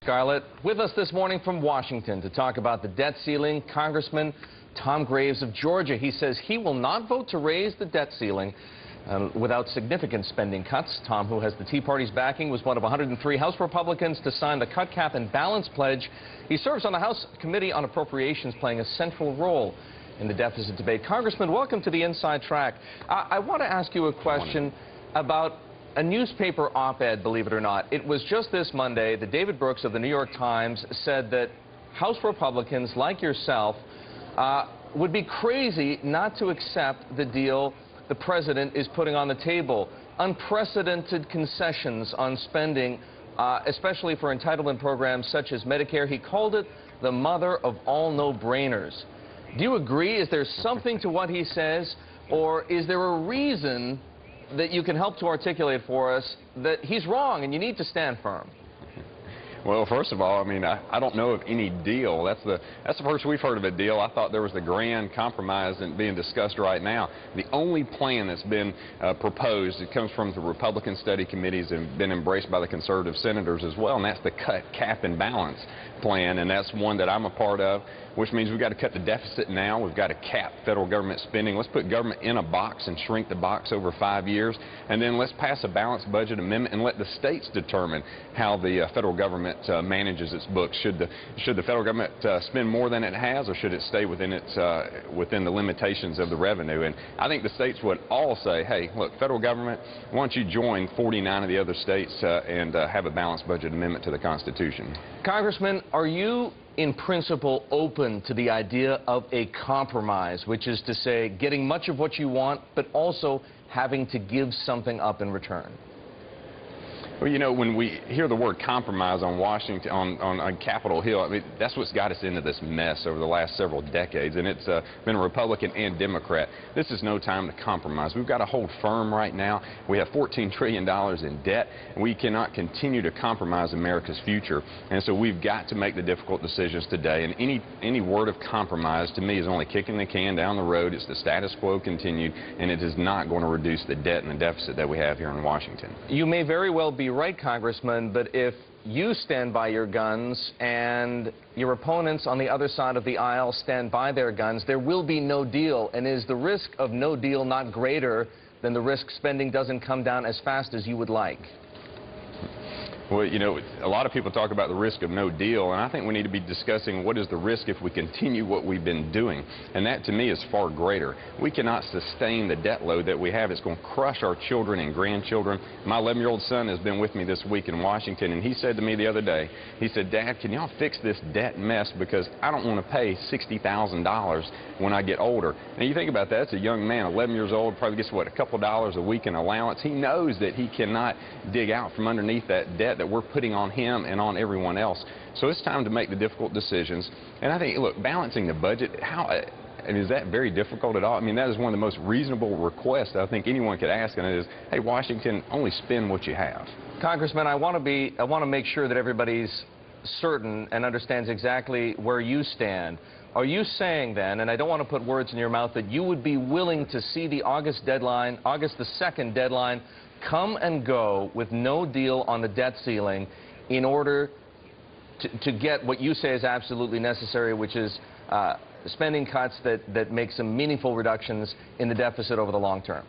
Scarlett, with us this morning from Washington to talk about the debt ceiling, Congressman Tom Graves of Georgia. He says he will not vote to raise the debt ceiling without significant spending cuts. Tom, who has the Tea Party's backing, was one of 103 House Republicans to sign the Cut, Cap, and Balance pledge. He serves on the House Committee on Appropriations, playing a central role in the deficit debate. Congressman, welcome to the Inside Track. I want to ask you a question about a newspaper op-ed, believe it or not. It was just this Monday that David Brooks of the New York Times said that House Republicans like yourself would be crazy not to accept the deal the president is putting on the table. Unprecedented concessions on spending, especially for entitlement programs such as Medicare. He called it the mother of all no-brainers. Do you agree? Is there something to what he says, or is there a reason that you can help to articulate for us that he's wrong and you need to stand firm? Well, first of all, I mean, I don't know of any deal. That's the first we've heard of a deal. I thought there was the grand compromise being discussed right now. The only plan that's been proposed, it comes from the Republican study committees and been embraced by the conservative senators as well, and that's the Cut, Cap, and Balance plan, and that's one that I'm a part of, which means we've got to cut the deficit now. We've got to cap federal government spending. Let's put government in a box and shrink the box over 5 years, and then let's pass a balanced budget amendment and let the states determine how the federal government manages its books. Should the federal government spend more than it has, or should it stay within within the limitations of the revenue? And I think the states would all say, hey, look, federal government, why don't you join 49 of the other states and have a balanced budget amendment to the Constitution? Congressman, are you in principle open to the idea of a compromise, which is to say getting much of what you want but also having to give something up in return? Well, you know, when we hear the word compromise on Washington, on Capitol Hill, I mean, that's what's got us into this mess over the last several decades, and it's been Republican and Democrat. This is no time to compromise. We've got to hold firm right now. We have $14 trillion in debt, and we cannot continue to compromise America's future. And so we've got to make the difficult decisions today, and any word of compromise to me is only kicking the can down the road. It's the status quo continued, and it is not going to reduce the debt and the deficit that we have here in Washington. You may very well be right, Congressman, but if you stand by your guns and your opponents on the other side of the aisle stand by their guns, there will be no deal. And is the risk of no deal not greater than the risk spending doesn't come down as fast as you would like? Well, you know, a lot of people talk about the risk of no deal, and I think we need to be discussing what is the risk if we continue what we've been doing. And that, to me, is far greater. We cannot sustain the debt load that we have. It's going to crush our children and grandchildren. My 11-year-old son has been with me this week in Washington, and he said to me the other day, he said, Dad, can y'all fix this debt mess, because I don't want to pay $60,000 when I get older. Now, you think about that. That's a young man, 11 years old, probably gets, what, a couple dollars a week in allowance. He knows that he cannot dig out from underneath that debt that we're putting on him and on everyone else. So it's time to make the difficult decisions. And I think, look, balancing the budget, is that very difficult at all? I mean, that is one of the most reasonable requests I think anyone could ask, and it is, hey, Washington, only spend what you have. Congressman, I want to make sure that everybody's certain and understands exactly where you stand. Are you saying then, and I don't want to put words in your mouth, that you would be willing to see the August the 2nd deadline come and go with no deal on the debt ceiling in order to get what you say is absolutely necessary, which is spending cuts that make some meaningful reductions in the deficit over the long term?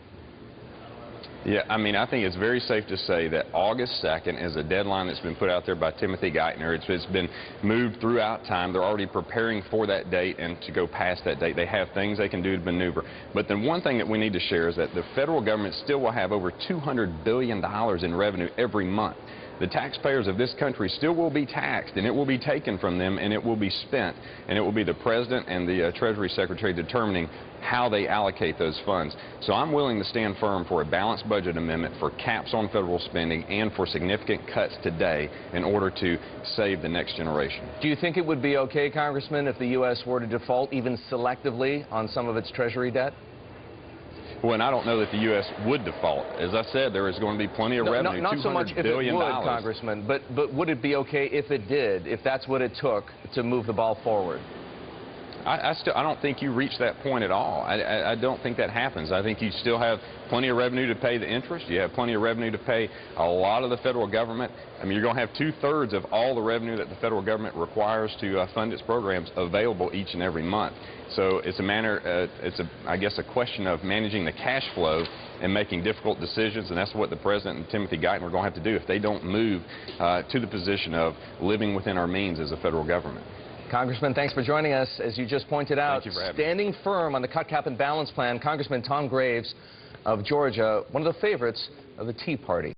Yeah, I mean, I think it's very safe to say that August 2nd is a deadline that's been put out there by Timothy Geithner. It's been moved throughout time. They're already preparing for that date and to go past that date. They have things they can do to maneuver. But then one thing that we need to share is that the federal government still will have over $200 billion in revenue every month. The taxpayers of this country still will be taxed, and it will be taken from them, and it will be spent. And it will be the President and the Treasury Secretary determining how they allocate those funds. So I'm willing to stand firm for a balanced budget amendment, for caps on federal spending, and for significant cuts today in order to save the next generation. Do you think it would be okay, Congressman, if the U.S. were to default even selectively on some of its Treasury debt? Well, and I don't know that the U.S. would default. As I said, there is going to be plenty of revenue. Not so much if it would, Congressman, but would it be okay if it did, if that's what it took to move the ball forward? I don't think you reach that point at all. I don't think that happens. I think you still have plenty of revenue to pay the interest. You have plenty of revenue to pay a lot of the federal government. I mean, you're going to have 2/3 of all the revenue that the federal government requires to fund its programs available each and every month. So it's I guess, a question of managing the cash flow and making difficult decisions, and that's what the President and Timothy Guyton are going to have to do if they don't move to the position of living within our means as a federal government. Congressman, thanks for joining us. As you just pointed out, standing firm on the cut, cap, and balance plan, Congressman Tom Graves of Georgia, one of the favorites of the Tea Party.